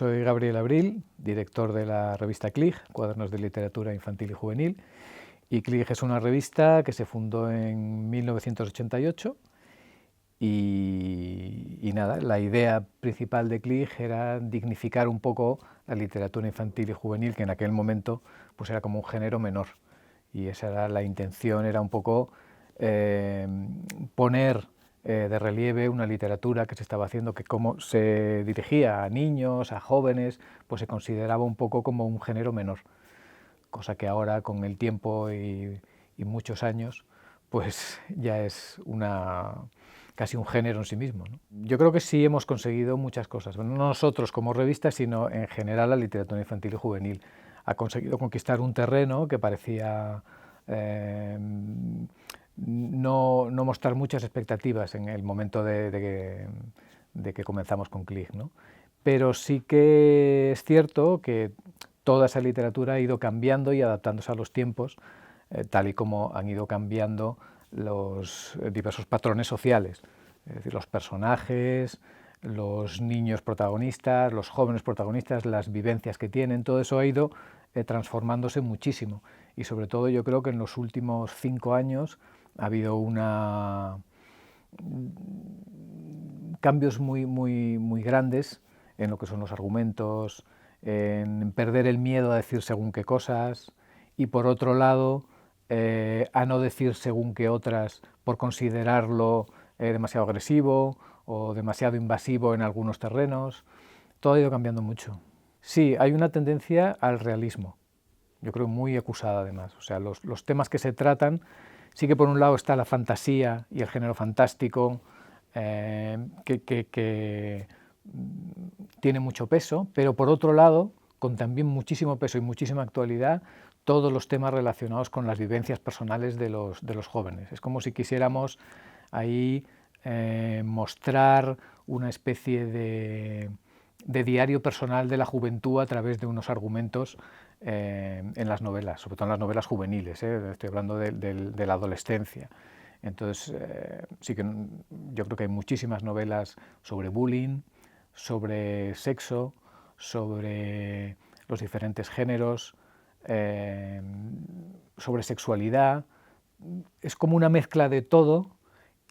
soy Gabriel Abril, director de la revista CLIG, Cuadernos de Literatura Infantil y Juvenil. Y CLIG es una revista que se fundó en 1988 y nada, la idea principal de CLIG era dignificar un poco la literatura infantil y juvenil, que en aquel momento pues era como un género menor. Y esa era la intención, era un poco poner de relieve una literatura que se estaba haciendo, que como se dirigía a niños, a jóvenes, pues se consideraba un poco como un género menor, cosa que ahora con el tiempo y muchos años pues ya es casi un género en sí mismo, ¿no? Yo creo que sí hemos conseguido muchas cosas, bueno, no nosotros como revista, sino en general la literatura infantil y juvenil. Ha conseguido conquistar un terreno que parecía no mostrar muchas expectativas en el momento de que comenzamos con CLIG, ¿no? Pero sí que es cierto que toda esa literatura ha ido cambiando y adaptándose a los tiempos, tal y como han ido cambiando los diversos patrones sociales, es decir, los personajes, los niños protagonistas, los jóvenes protagonistas, las vivencias que tienen, todo eso ha ido transformándose muchísimo. Y sobre todo yo creo que en los últimos 5 años ha habido cambios muy grandes en lo que son los argumentos, en perder el miedo a decir según qué cosas y por otro lado a no decir según qué otras por considerarlo demasiado agresivo o demasiado invasivo en algunos terrenos. Todo ha ido cambiando mucho. Sí, hay una tendencia al realismo, yo creo muy acusada además. O sea, los temas que se tratan, sí que por un lado está la fantasía y el género fantástico, que tiene mucho peso, pero por otro lado, con también muchísimo peso y muchísima actualidad, todos los temas relacionados con las vivencias personales de los jóvenes. Es como si quisiéramos ahí mostrar una especie de diario personal de la juventud a través de unos argumentos en las novelas, sobre todo en las novelas juveniles, estoy hablando de la adolescencia. Entonces, sí que yo creo que hay muchísimas novelas sobre bullying, sobre sexo, sobre los diferentes géneros, sobre sexualidad. Es como una mezcla de todo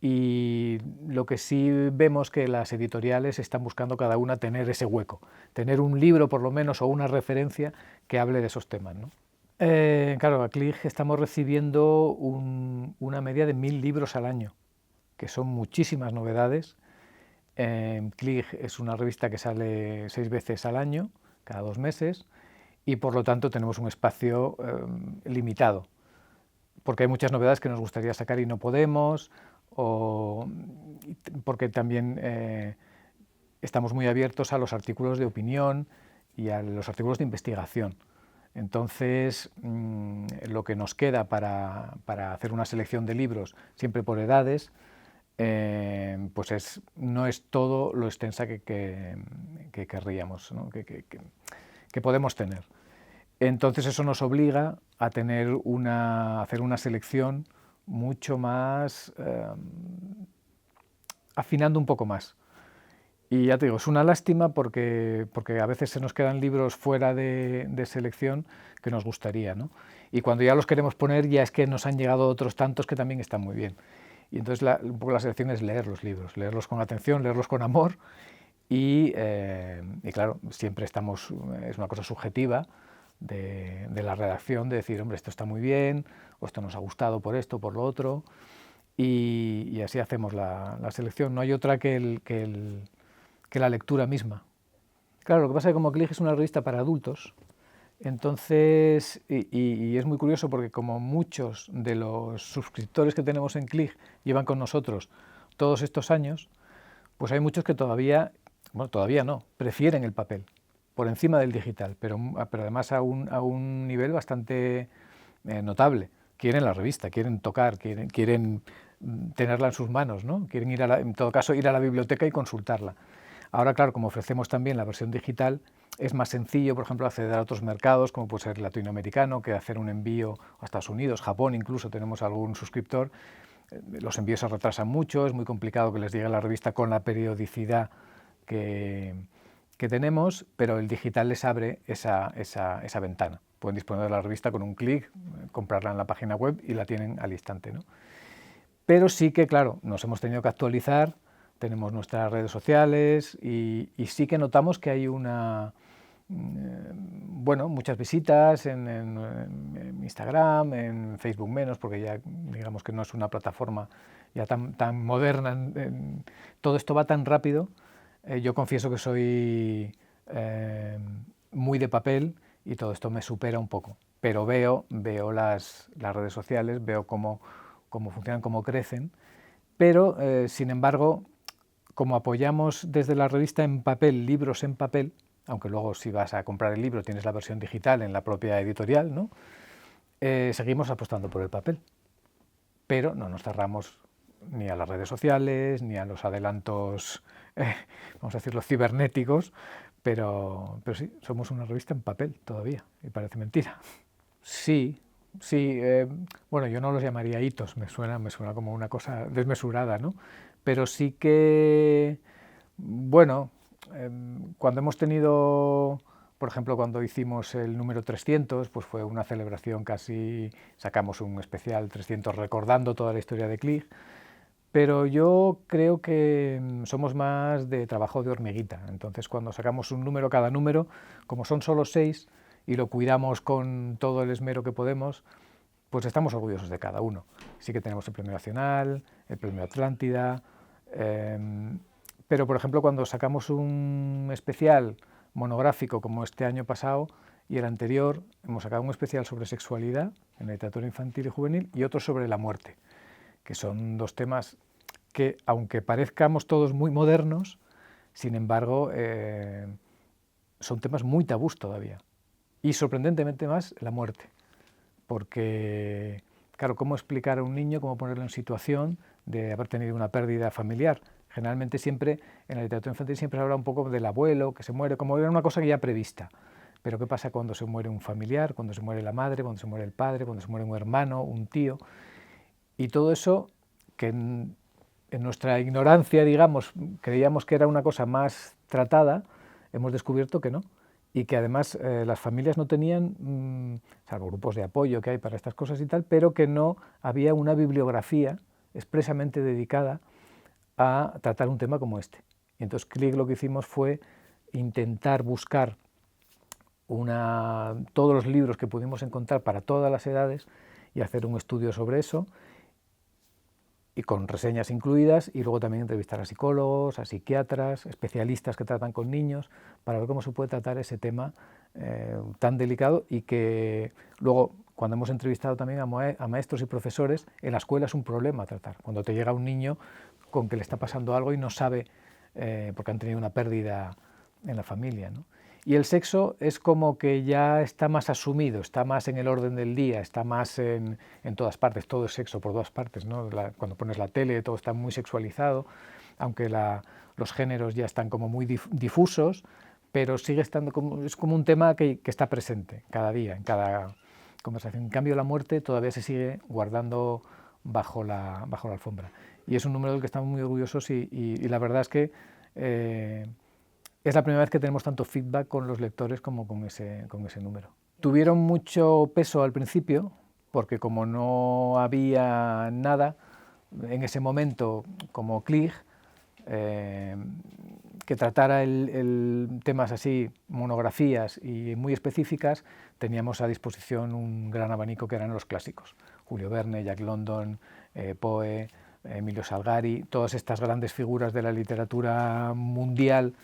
y lo que sí vemos que las editoriales están buscando cada una tener ese hueco, tener un libro por lo menos o una referencia que hable de esos temas, ¿no? Claro, a CLIG estamos recibiendo una media de 1000 libros al año, que son muchísimas novedades. CLIG es una revista que sale 6 veces al año, cada 2 meses, y por lo tanto tenemos un espacio limitado, porque hay muchas novedades que nos gustaría sacar y no podemos, o porque también estamos muy abiertos a los artículos de opinión y a los artículos de investigación. Entonces, lo que nos queda para hacer una selección de libros, siempre por edades, pues no es todo lo extensa que querríamos, ¿no? que podemos tener. Entonces eso nos obliga a hacer una selección mucho más, afinando un poco más. Y ya te digo, es una lástima porque a veces se nos quedan libros fuera de selección que nos gustaría, ¿no? Y cuando ya los queremos poner ya es que nos han llegado otros tantos que también están muy bien. Y entonces un poco la selección es leer los libros, leerlos con atención, leerlos con amor y claro, siempre es una cosa subjetiva de la redacción de decir, hombre, esto está muy bien o esto nos ha gustado por esto, por lo otro y así hacemos la selección. No hay otra que la lectura misma. Claro, lo que pasa es que como CLIG es una revista para adultos, entonces, y es muy curioso porque como muchos de los suscriptores que tenemos en CLIG llevan con nosotros todos estos años, pues hay muchos que todavía no, prefieren el papel por encima del digital, pero además a un nivel bastante notable. Quieren la revista, quieren tocar, quieren tenerla en sus manos, ¿no? Quieren en todo caso ir a la biblioteca y consultarla. Ahora, claro, como ofrecemos también la versión digital, es más sencillo, por ejemplo, acceder a otros mercados, como puede ser latinoamericano, que hacer un envío a Estados Unidos, Japón, incluso tenemos algún suscriptor. Los envíos se retrasan mucho, es muy complicado que les llegue la revista con la periodicidad que que tenemos, pero el digital les abre esa ventana. Pueden disponer de la revista con un clic, comprarla en la página web y la tienen al instante, ¿no? Pero sí que, claro, nos hemos tenido que actualizar, tenemos nuestras redes sociales y sí que notamos que hay bueno, muchas visitas en Instagram, en Facebook menos, porque ya digamos que no es una plataforma ya tan moderna. Todo esto va tan rápido. Yo confieso que soy muy de papel y todo esto me supera un poco. Pero veo las redes sociales, veo cómo funcionan, cómo crecen. Pero, sin embargo, como apoyamos desde la revista en papel, libros en papel, aunque luego si vas a comprar el libro tienes la versión digital en la propia editorial, ¿no? Seguimos apostando por el papel, pero no nos cerramos ni a las redes sociales, ni a los adelantos, vamos a decirlo, cibernéticos, pero sí, somos una revista en papel todavía, y parece mentira. Sí, sí, bueno, yo no los llamaría hitos, me suena como una cosa desmesurada, ¿no? Pero sí que, bueno, cuando hemos tenido, por ejemplo, cuando hicimos el número 300, pues fue una celebración casi, sacamos un especial 300 recordando toda la historia de Klig, pero yo creo que somos más de trabajo de hormiguita. Entonces, cuando sacamos un número, cada número, como son solo 6 y lo cuidamos con todo el esmero que podemos, pues estamos orgullosos de cada uno. Sí que tenemos el Premio Nacional, el Premio Atlántida, pero por ejemplo cuando sacamos un especial monográfico como este año pasado y el anterior, hemos sacado un especial sobre sexualidad en la literatura infantil y juvenil y otro sobre la muerte, que son dos temas que, aunque parezcamos todos muy modernos, sin embargo, son temas muy tabús todavía. Y sorprendentemente más la muerte. Porque, claro, ¿cómo explicar a un niño, cómo ponerlo en situación de haber tenido una pérdida familiar? Generalmente siempre, en la literatura infantil siempre se habla un poco del abuelo, que se muere, como era una cosa ya prevista. Pero ¿qué pasa cuando se muere un familiar, cuando se muere la madre, cuando se muere el padre, cuando se muere un hermano, un tío? Y todo eso, que en nuestra ignorancia, digamos, creíamos que era una cosa más tratada, hemos descubierto que no. Y que además las familias no tenían, salvo grupos de apoyo que hay para estas cosas y tal, pero que no había una bibliografía expresamente dedicada a tratar un tema como este. Y entonces Klig lo que hicimos fue intentar buscar todos los libros que pudimos encontrar para todas las edades y hacer un estudio sobre eso, y con reseñas incluidas, y luego también entrevistar a psicólogos, a psiquiatras, especialistas que tratan con niños, para ver cómo se puede tratar ese tema tan delicado, y que luego, cuando hemos entrevistado también a maestros y profesores, en la escuela es un problema tratar. Cuando te llega un niño con que le está pasando algo y no sabe, porque han tenido una pérdida en la familia, ¿no? Y el sexo es como que ya está más asumido, está más en el orden del día, está más en todas partes, todo es sexo por todas partes, ¿no? Cuando pones la tele todo está muy sexualizado, aunque los géneros ya están como muy difusos, pero sigue estando es como un tema que está presente cada día, en cada conversación. En cambio la muerte todavía se sigue guardando bajo la alfombra. Y es un número del que estamos muy orgullosos y la verdad es que es la primera vez que tenemos tanto feedback con los lectores como con ese número. Tuvieron mucho peso al principio, porque como no había nada en ese momento como Klig, que tratara temas así, monografías y muy específicas, teníamos a disposición un gran abanico que eran los clásicos. Julio Verne, Jack London, Poe, Emilio Salgari, todas estas grandes figuras de la literatura mundial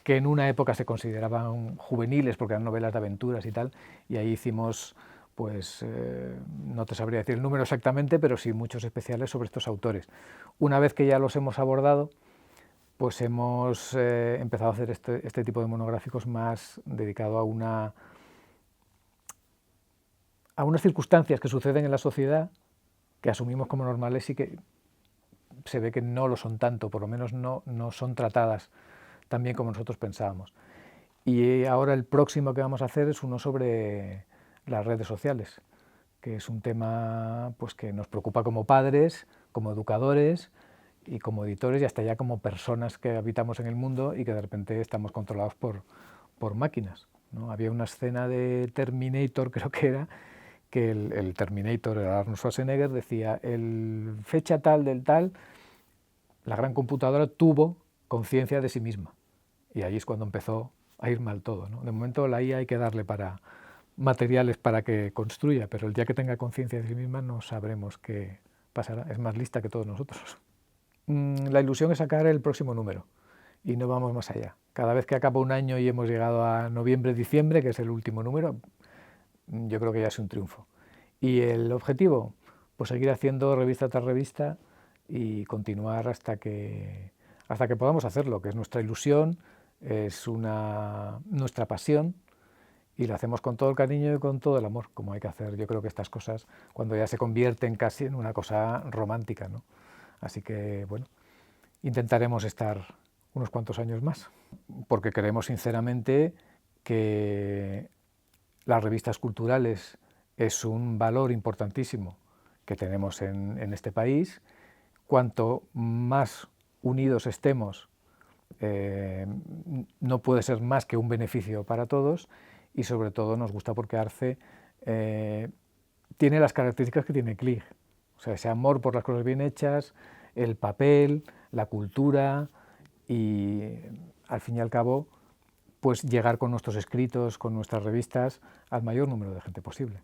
que en una época se consideraban juveniles porque eran novelas de aventuras y tal, y ahí hicimos, pues, no te sabría decir el número exactamente, pero sí muchos especiales sobre estos autores. Una vez que ya los hemos abordado, pues hemos empezado a hacer este tipo de monográficos más dedicado a unas circunstancias que suceden en la sociedad, que asumimos como normales y que se ve que no lo son tanto, por lo menos no son tratadas tan bien como nosotros pensábamos. Y ahora el próximo que vamos a hacer es uno sobre las redes sociales, que es un tema pues, que nos preocupa como padres, como educadores, y como editores y hasta ya como personas que habitamos en el mundo y que de repente estamos controlados por máquinas, ¿no? Había una escena de Terminator, creo que era, que el Terminator, el Arnold Schwarzenegger, decía, el fecha tal del tal, la gran computadora tuvo conciencia de sí misma. Y ahí es cuando empezó a ir mal todo, ¿no? De momento la IA hay que darle para materiales para que construya, pero el día que tenga conciencia de sí misma no sabremos qué pasará. Es más lista que todos nosotros. La ilusión es sacar el próximo número y no vamos más allá. Cada vez que acaba un año y hemos llegado a noviembre, diciembre, que es el último número, yo creo que ya es un triunfo. Y el objetivo, pues seguir haciendo revista tras revista y continuar hasta que podamos hacerlo, que es nuestra ilusión, es nuestra pasión y lo hacemos con todo el cariño y con todo el amor, como hay que hacer. Yo creo que estas cosas, cuando ya se convierten casi en una cosa romántica, ¿no? Así que, bueno, intentaremos estar unos cuantos años más, porque creemos sinceramente que las revistas culturales es un valor importantísimo que tenemos en este país. Cuanto más unidos estemos, no puede ser más que un beneficio para todos y sobre todo nos gusta porque Arce tiene las características que tiene Click, o sea, ese amor por las cosas bien hechas, el papel, la cultura y al fin y al cabo pues llegar con nuestros escritos, con nuestras revistas al mayor número de gente posible.